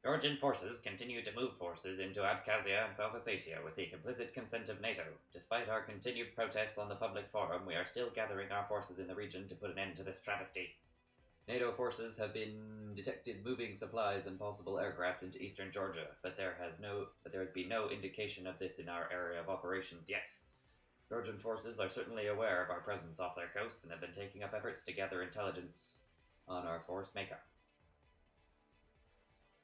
Georgian forces continue to move forces into Abkhazia and South Ossetia with the complicit consent of NATO. Despite our continued protests on the public forum, we are still gathering our forces in the region to put an end to this travesty. NATO forces have been detected moving supplies and possible aircraft into eastern Georgia, but there has been no indication of this in our area of operations yet. Georgian forces are certainly aware of our presence off their coast and have been taking up efforts to gather intelligence on our force makeup.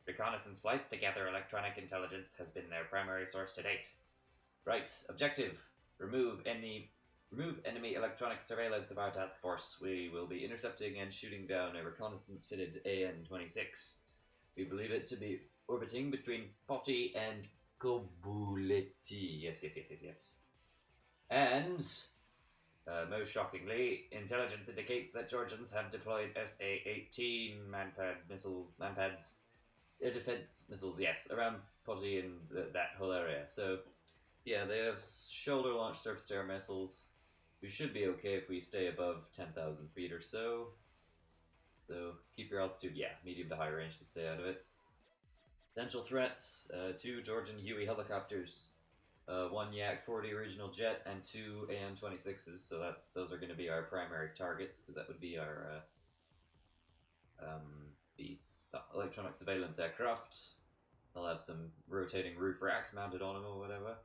Reconnaissance flights to gather electronic intelligence has been their primary source to date. Right, objective: remove enemy electronic surveillance of our task force. We will be intercepting and shooting down a reconnaissance-fitted AN-26. We believe it to be orbiting between Poti and Kobuleti. Yes. And, most shockingly, intelligence indicates that Georgians have deployed SA-18 manpads, defense missiles, yes, around Poti and that whole area. So, yeah, they have shoulder-launched surface-to-air missiles. We should be okay if we stay above 10,000 feet or so. So keep your altitude, yeah, medium to high range to stay out of it. Potential threats: 2 Georgian Huey helicopters, 1 Yak-40 regional jet, and 2 AN-26s. So those are going to be our primary targets, because that would be our the electronic surveillance aircraft. They'll have some rotating roof racks mounted on them or whatever.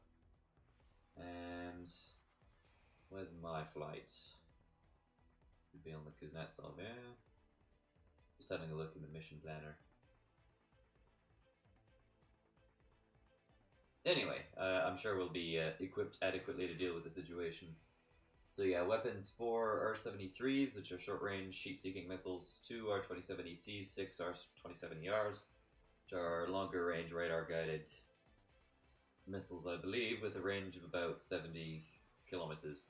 And where's my flight? Should be on the Kuznetsov, yeah. Just having a look in the mission planner. Anyway, I'm sure we'll be equipped adequately to deal with the situation. So yeah, weapons: 4 R-73s, which are short-range heat-seeking missiles, 2 R-27ETs, 6 R-27ERs, which are longer-range radar-guided missiles, I believe, with a range of about 70 kilometers,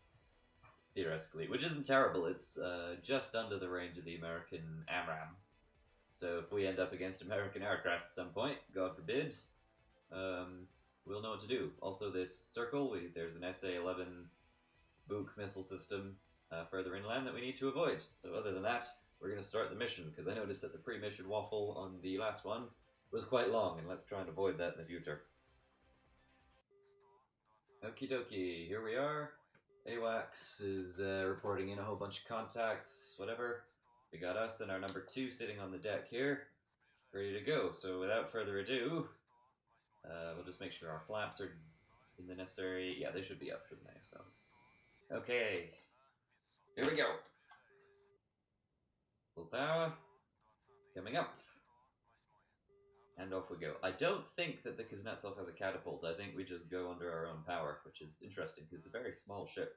theoretically, which isn't terrible. It's just under the range of the American AMRAAM. So if we end up against American aircraft at some point, God forbid, we'll know what to do. Also, this circle, there's an SA-11 Buk missile system further inland that we need to avoid. So other than that, we're going to start the mission, because I noticed that the pre-mission waffle on the last one was quite long, and let's try and avoid that in the future. Okie dokie, here we are. AWACS is reporting in a whole bunch of contacts, whatever. We got us and our number 2 sitting on the deck here, ready to go. So without further ado, we'll just make sure our flaps are in the necessary... Yeah, they should be up, shouldn't they? So, okay, here we go. Full power, coming up. And off we go. I don't think that the Kuznetsov has a catapult. I think we just go under our own power, which is interesting because it's a very small ship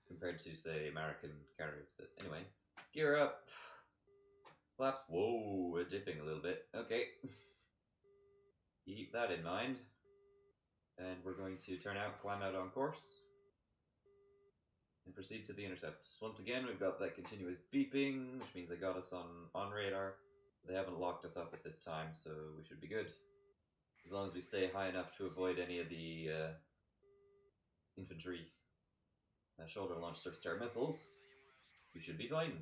compared to, say, American carriers. But anyway, gear up. Flaps. Whoa, we're dipping a little bit. Okay. Keep that in mind. And we're going to turn out, climb out on course, and proceed to the intercept. Once again, we've got that continuous beeping, which means they got us on radar. They haven't locked us up at this time, so we should be good. As long as we stay high enough to avoid any of the infantry shoulder-launched surface-to-air missiles, we should be fine.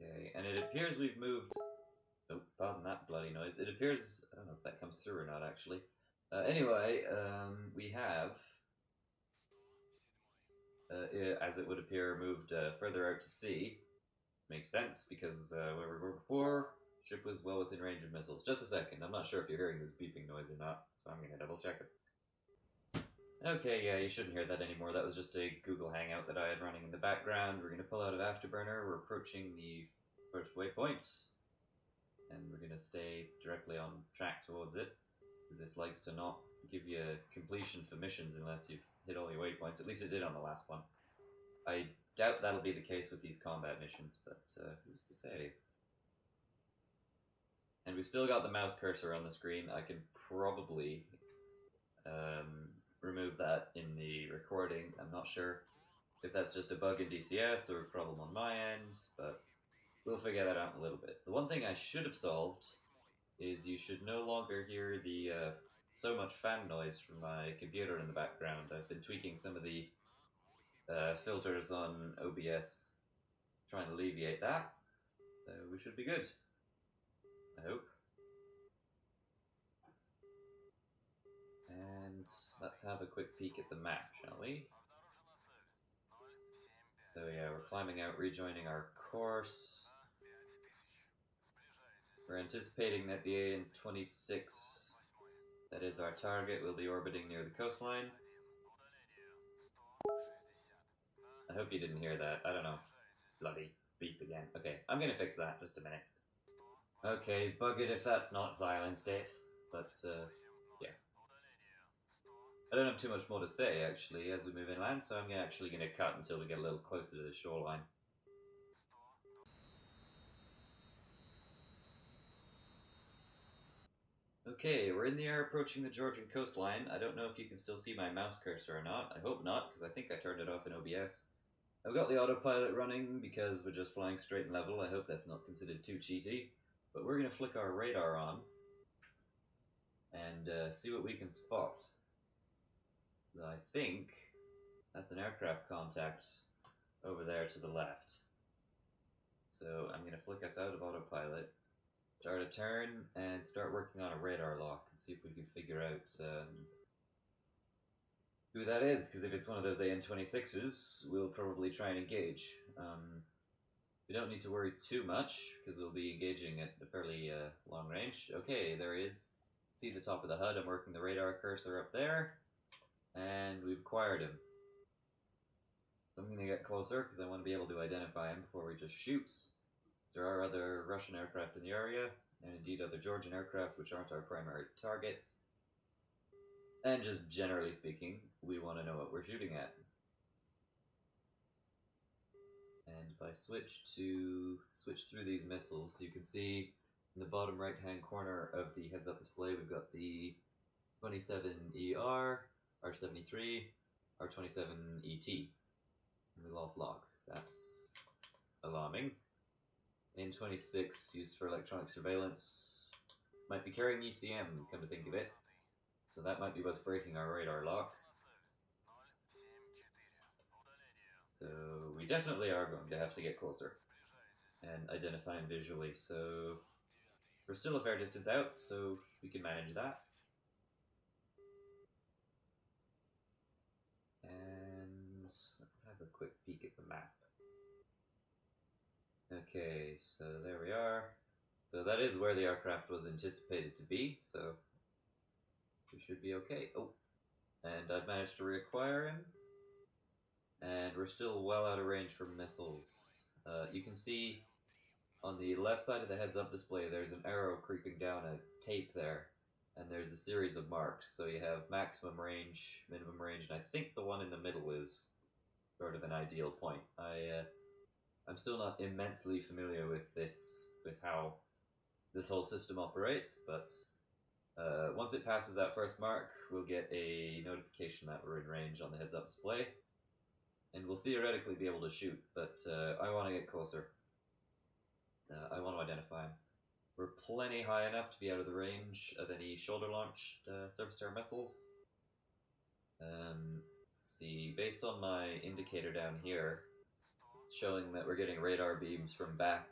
Okay, and it appears we've moved... Oh, pardon that bloody noise. It appears... I don't know if that comes through or not, actually. Anyway, we have... as it would appear, moved further out to sea. Makes sense, because where we were before, ship was well within range of missiles. Just a second, I'm not sure if you're hearing this beeping noise or not, so I'm going to double check it. Okay, yeah, you shouldn't hear that anymore. That was just a Google Hangout that I had running in the background. We're going to pull out of Afterburner. We're approaching the first waypoint, and we're going to stay directly on track towards it, because this likes to not give you completion for missions unless you've hit all your waypoints. At least it did on the last one. I doubt that'll be the case with these combat missions, but who's to say? And we've still got the mouse cursor on the screen. I can probably remove that in the recording. I'm not sure if that's just a bug in DCS or a problem on my end, but we'll figure that out in a little bit. The one thing I should have solved is you should no longer hear the so much fan noise from my computer in the background. I've been tweaking some of the filters on OBS try and alleviate that. So we should be good. I hope. And let's have a quick peek at the map, shall we? So yeah, we're climbing out, rejoining our course. We're anticipating that the AN-26, that is our target, will be orbiting near the coastline. I hope you didn't hear that. I don't know. Bloody beep again. Okay, I'm gonna fix that. Just a minute. Okay, bug it if that's not silenced it. But, yeah. I don't have too much more to say, actually, as we move inland, so I'm actually gonna cut until we get a little closer to the shoreline. Okay, we're in the air approaching the Georgian coastline. I don't know if you can still see my mouse cursor or not. I hope not, because I think I turned it off in OBS. I've got the autopilot running because we're just flying straight and level. I hope that's not considered too cheaty. But we're going to flick our radar on and see what we can spot. I think that's an aircraft contact over there to the left. So I'm going to flick us out of autopilot, start a turn, and start working on a radar lock and see if we can figure out who that is, because if it's one of those AN-26s, we'll probably try and engage. We don't need to worry too much, because we'll be engaging at a fairly long range. Okay, there he is. See the top of the HUD, I'm working the radar cursor up there, and we've acquired him. So I'm going to get closer, because I want to be able to identify him before we just shoot. There are other Russian aircraft in the area, and indeed other Georgian aircraft, which aren't our primary targets. And just generally speaking, we want to know what we're shooting at. And if I switch through these missiles, you can see in the bottom right hand corner of the heads-up display we've got the 27ER, R-73, R-27ET. And we lost log. That's alarming. AN-26 used for electronic surveillance. Might be carrying ECM, come to think of it. So that might be what's breaking our radar lock. So we definitely are going to have to get closer and identify him visually. So we're still a fair distance out, so we can manage that. And let's have a quick peek at the map. Okay, so there we are. So that is where the aircraft was anticipated to be, so we should be okay. Oh, and I've managed to reacquire him. And we're still well out of range from missiles. You can see on the left side of the heads-up display there's an arrow creeping down a tape there, and there's a series of marks. So you have maximum range, minimum range, and I think the one in the middle is sort of an ideal point. I'm still not immensely familiar with how this whole system operates, but once it passes that first mark, we'll get a notification that we're in range on the heads-up display. And we'll theoretically be able to shoot, but I want to get closer. I want to identify him. We're plenty high enough to be out of the range of any shoulder-launched surface-to-air missiles. Let's see, based on my indicator down here, it's showing that we're getting radar beams from back,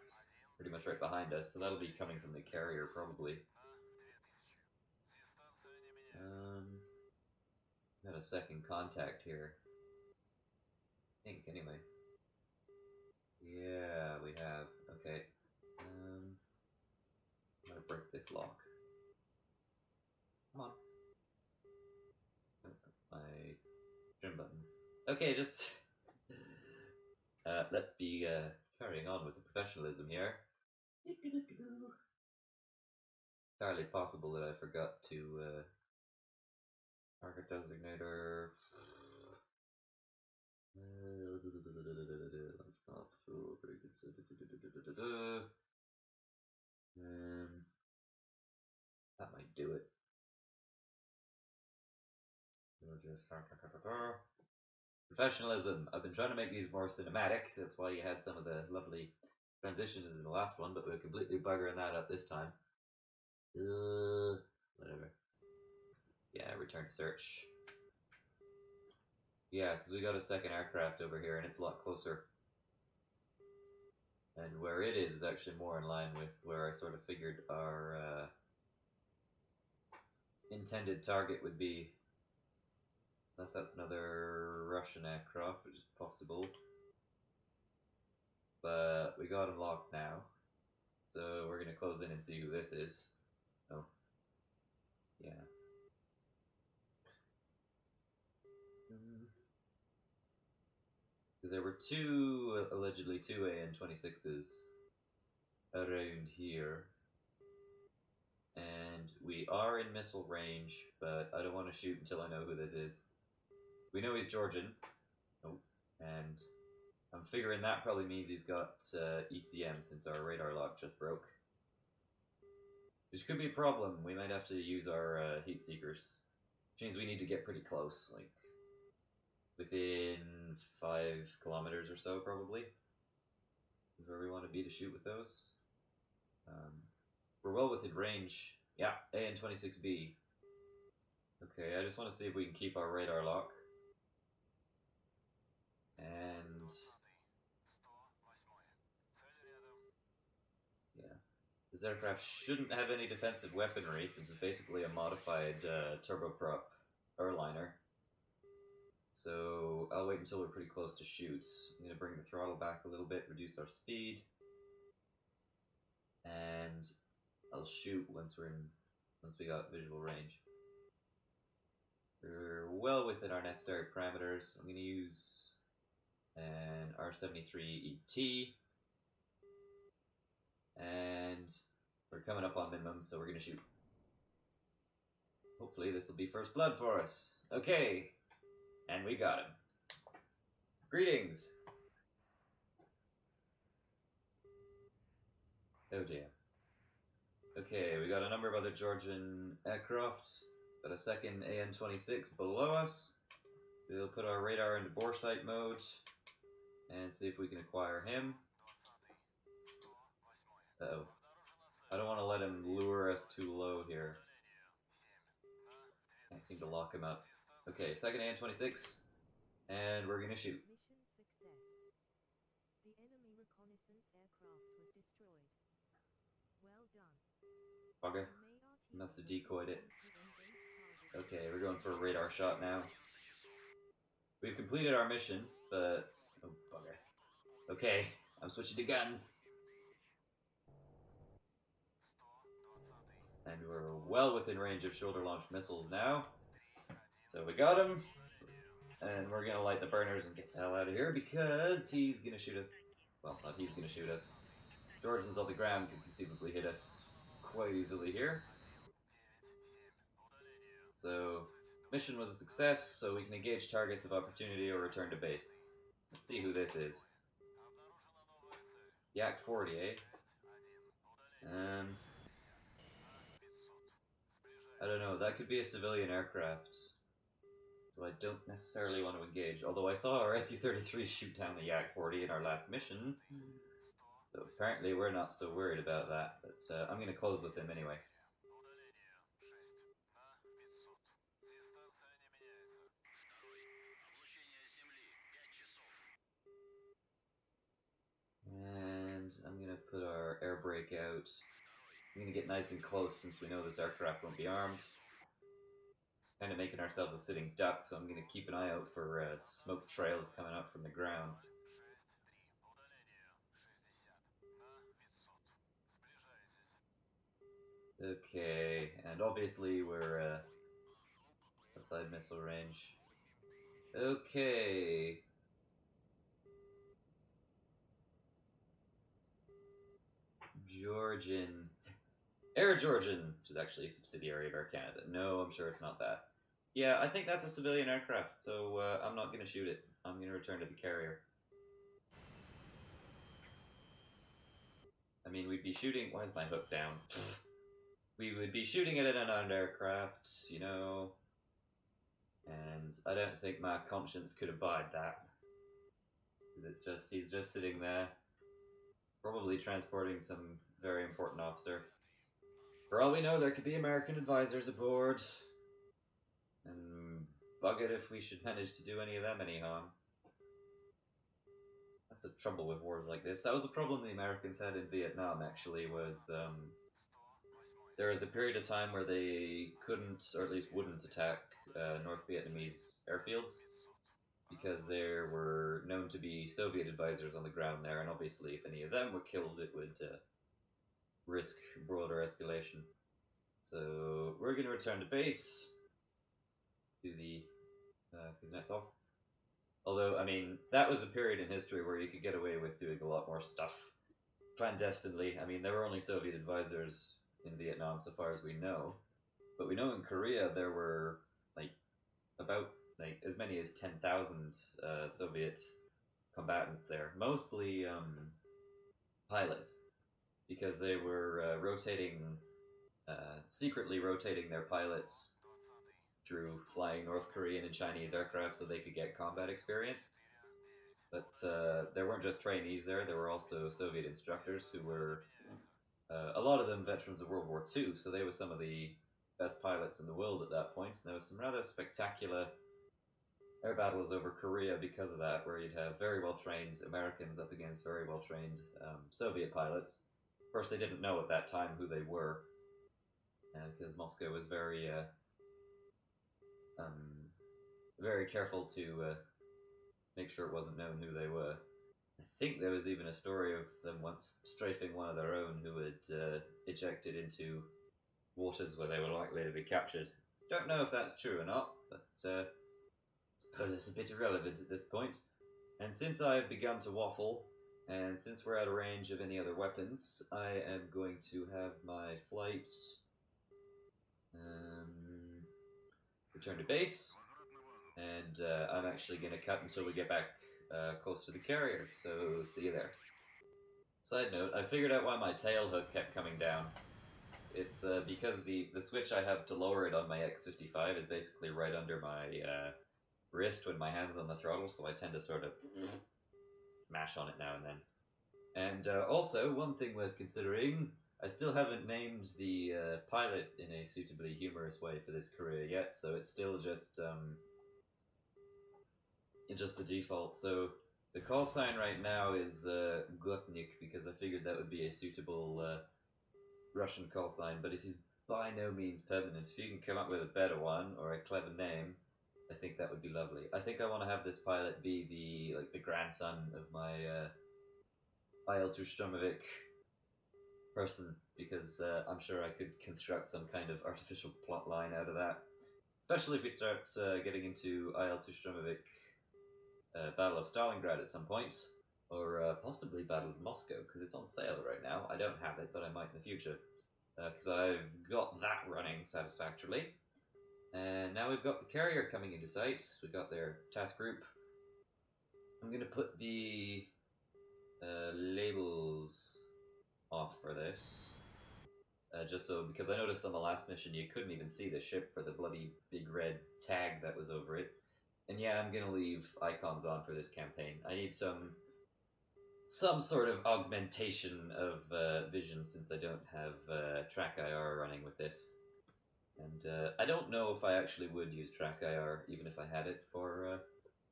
pretty much right behind us, so that'll be coming from the carrier, probably. Got a second contact here. I think, anyway. Yeah, we have. Okay. I'm gonna break this lock. Come on. Oh, that's my trim button. Okay, just let's be carrying on with the professionalism here. Entirely possible that I forgot to target designator. That might do it. Professionalism. I've been trying to make these more cinematic. That's why you had some of the lovely transitions in the last one, but we're completely buggering that up this time. Whatever. Yeah, return to search. Yeah, because we got a second aircraft over here, and it's a lot closer. And where it is actually more in line with where I sort of figured our intended target would be. Unless that's another Russian aircraft, which is possible. But we got him locked now. So we're going to close in and see who this is. Oh. Yeah. Because there were allegedly two AN-26s around here. And we are in missile range, but I don't want to shoot until I know who this is. We know he's Georgian. Oh, and I'm figuring that probably means he's got ECM since our radar lock just broke. Which could be a problem. We might have to use our heat seekers. Which means we need to get pretty close, like within 5 kilometers or so, probably. Is where we want to be to shoot with those. We're well within range. Yeah, AN-26B. Okay, I just want to see if we can keep our radar lock. And yeah, this aircraft shouldn't have any defensive weaponry since it's basically a modified turboprop airliner. So I'll wait until we're pretty close to shoot. I'm going to bring the throttle back a little bit, reduce our speed, and I'll shoot once we got visual range. We're well within our necessary parameters. I'm going to use an R-73 ET, and we're coming up on minimum, so we're going to shoot. Hopefully this will be first blood for us. Okay, and we got him. Greetings. Oh dear. Okay, we got a number of other Georgian aircraft. Got a second AN-26 below us. We'll put our radar into bore sight mode and see if we can acquire him. Uh-oh. I don't want to let him lure us too low here. Can't seem to lock him up. Okay, second AN-26, and we're gonna shoot. Mission success. The enemy reconnaissance aircraft was destroyed. Well done. Bugger. Must have decoyed it. Okay, we're going for a radar shot now. We've completed our mission, but... oh, bugger. Okay, I'm switching to guns. And we're well within range of shoulder-launched missiles now. So we got him. And we're going to light the burners and get the hell out of here because he's going to shoot us. Well, not he's going to shoot us. Georgians on the ground can conceivably hit us quite easily here. So, mission was a success, so we can engage targets of opportunity or return to base. Let's see who this is. Yak-40, eh? I don't know, that could be a civilian aircraft. So I don't necessarily want to engage, although I saw our SU-33 shoot down the Yak-40 in our last mission. So apparently we're not so worried about that, but I'm going to close with him anyway. And I'm going to put our air brake out. I'm going to get nice and close since we know this aircraft won't be armed. Kind of making ourselves a sitting duck, so I'm going to keep an eye out for smoke trails coming up from the ground. Okay, and obviously we're outside missile range. Okay. Georgian. Air Georgian, which is actually a subsidiary of Air Canada. No, I'm sure it's not that. Yeah, I think that's a civilian aircraft, so I'm not going to shoot it. I'm going to return to the carrier. I mean, we'd be shooting... why is my hook down? We would be shooting at an unarmed aircraft, you know, and I don't think my conscience could abide that. He's just sitting there, probably transporting some very important officer. For all we know, there could be American advisors aboard, and bug it if we should manage to do any of them any harm. That's the trouble with wars like this. That was a problem the Americans had in Vietnam, actually, was there was a period of time where they couldn't, or at least wouldn't, attack North Vietnamese airfields because there were known to be Soviet advisors on the ground there, and obviously if any of them were killed, it would risk broader escalation. So we're going to return to base to the Kuznetsov. Although, I mean, that was a period in history where you could get away with doing a lot more stuff clandestinely. I mean, there were only Soviet advisors in Vietnam, so far as we know. But we know in Korea there were like about like as many as 10,000 Soviet combatants there, mostly pilots, because they were secretly rotating their pilots through flying North Korean and Chinese aircraft so they could get combat experience. But there weren't just trainees there, there were also Soviet instructors who were, a lot of them veterans of World War II, so they were some of the best pilots in the world at that point. And there were some rather spectacular air battles over Korea because of that, where you'd have very well trained Americans up against very well trained Soviet pilots. Of course, they didn't know at that time who they were, because Moscow was very very careful to make sure it wasn't known who they were. I think there was even a story of them once strafing one of their own who had ejected into waters where they were likely to be captured. Don't know if that's true or not, but I suppose it's a bit irrelevant at this point. And since I've begun to waffle, and since we're out of range of any other weapons, I am going to have my flight return to base, and I'm actually going to cut until we get back close to the carrier, so see you there. Side note, I figured out why my tail hook kept coming down. It's because the switch I have to lower it on my X55 is basically right under my wrist when my hand's on the throttle, so I tend to sort of mash on it now and then. And also, one thing worth considering, I still haven't named the pilot in a suitably humorous way for this career yet, so it's still just the default. So the call sign right now is Gotnik, because I figured that would be a suitable Russian call sign, but it is by no means permanent. If you can come up with a better one or a clever name, I think that would be lovely. I think I want to have this pilot be the grandson of my IL-2 Sturmovik person, because I'm sure I could construct some kind of artificial plot line out of that. Especially if we start getting into IL-2 Sturmovik Battle of Stalingrad at some point, or possibly Battle of Moscow, because it's on sale right now. I don't have it, but I might in the future, because I've got that running satisfactorily. And now we've got the carrier coming into sight. We've got their task group. I'm going to put the labels off for this. Just so, because I noticed on the last mission you couldn't even see the ship for the bloody big red tag that was over it. And yeah, I'm going to leave icons on for this campaign. I need some sort of augmentation of vision, since I don't have track IR running with this. And I don't know if I actually would use track IR, even if I had it for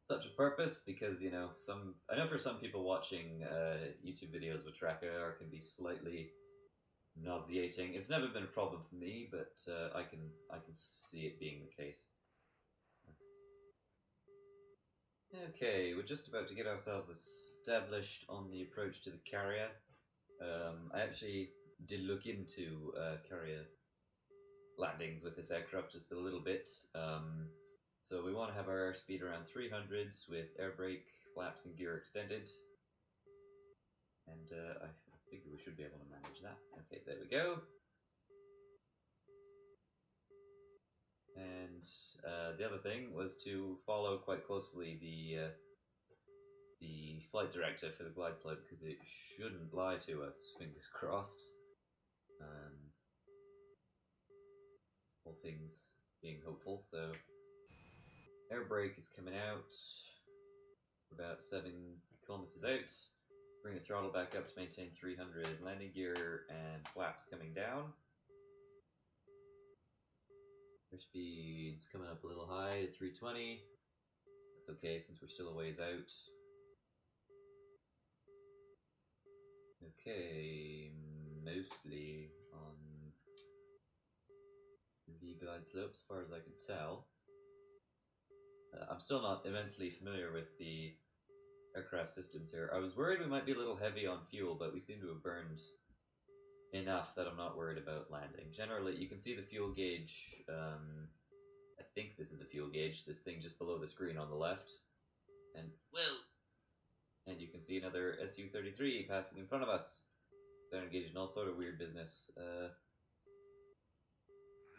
such a purpose, because, you know, I know for some people watching YouTube videos with track IR can be slightly nauseating. It's never been a problem for me, but I can see it being the case. Okay, we're just about to get ourselves established on the approach to the carrier. I actually did look into carrier landings with this aircraft just a little bit. So we want to have our airspeed around 300s with air brake, flaps and gear extended. And I think we should be able to manage that. Okay, there we go. And the other thing was to follow quite closely the flight director for the glide slope, because it shouldn't lie to us, fingers crossed. All things being hopeful. So air brake is coming out. We're about 7 kilometers out. Bring the throttle back up to maintain 300. Landing gear and flaps coming down. Airspeed's coming up a little high at 320. That's okay since we're still a ways out. Okay, mostly on the glide slope, as far as I can tell. I'm still not immensely familiar with the aircraft systems here. I was worried we might be a little heavy on fuel, but we seem to have burned enough that I'm not worried about landing. Generally, you can see the fuel gauge. I think this is the fuel gauge, this thing just below the screen on the left. And, whoa! And you can see another SU-33 passing in front of us. They're engaged in all sort of weird business.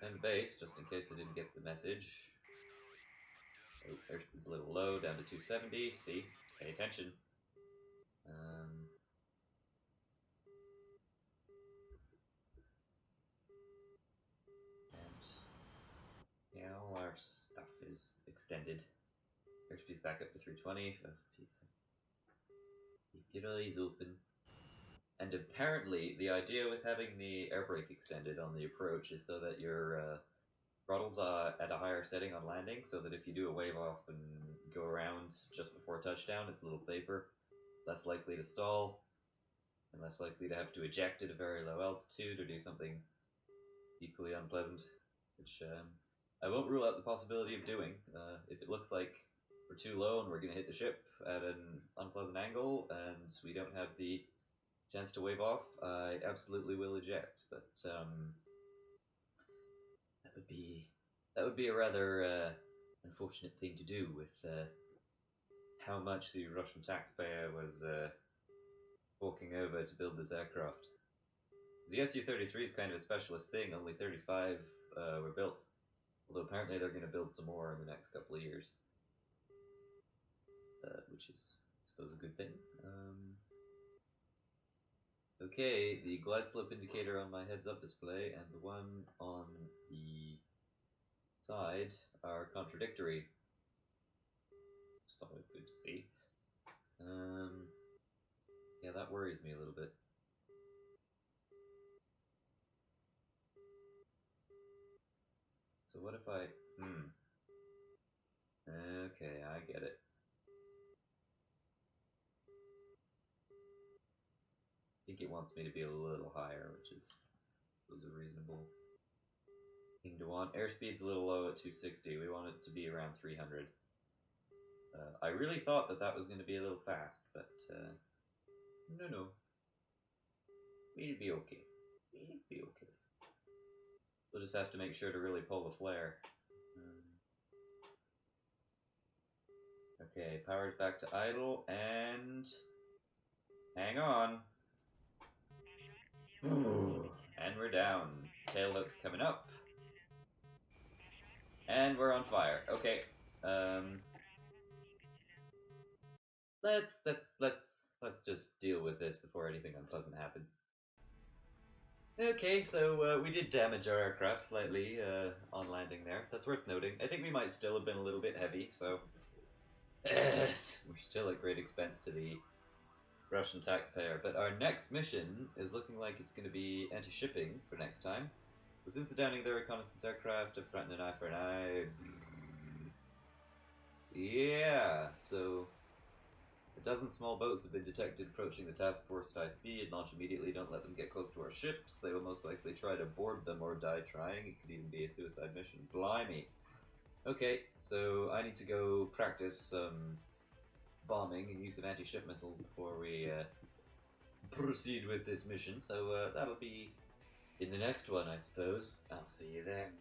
And base, just in case I didn't get the message. Oh, airspeed's a little low, down to 270. See? Pay attention. And yeah, all our stuff is extended. Airspeed's back up to 320. Keep your eyes open. And apparently, the idea with having the air brake extended on the approach is so that your throttle's at a higher setting on landing, so that if you do a wave off and go around just before touchdown, it's a little safer, less likely to stall, and less likely to have to eject at a very low altitude or do something equally unpleasant, which I won't rule out the possibility of doing. If it looks like we're too low and we're going to hit the ship at an unpleasant angle and we don't have the chance to wave off, I absolutely will eject, but that would be a rather unfortunate thing to do with how much the Russian taxpayer was forking over to build this aircraft. The SU-33 is kind of a specialist thing, only 35 were built, although apparently they're going to build some more in the next couple of years, which is, I suppose, a good thing. Okay, the glide slope indicator on my heads-up display and the one on the side are contradictory, which is always good to see. Yeah, that worries me a little bit. So what if I... Okay, I get it. I think it wants me to be a little higher, which was a reasonable thing to want. Airspeed's a little low at 260. We want it to be around 300. I really thought that was going to be a little fast, but no. We'll be okay. We'll be okay. We'll just have to make sure to really pull the flare. Okay, power's back to idle, and hang on. And we're down. Tail hook's coming up. And we're on fire. Okay. Let's just deal with this before anything unpleasant happens. Okay, so we did damage our aircraft slightly on landing there. That's worth noting. I think we might still have been a little bit heavy, so we're still at great expense to the Russian taxpayer. But our next mission is looking like it's going to be anti-shipping for next time. But since the downing of their reconnaissance aircraft have threatened an eye for an eye... Yeah, so... A dozen small boats have been detected approaching the task force at high speed. Launch immediately, don't let them get close to our ships. They will most likely try to board them or die trying. It could even be a suicide mission. Blimey. Okay, so I need to go practice some bombing and use some anti-ship missiles before we proceed with this mission. So that'll be in the next one, I suppose. I'll see you then.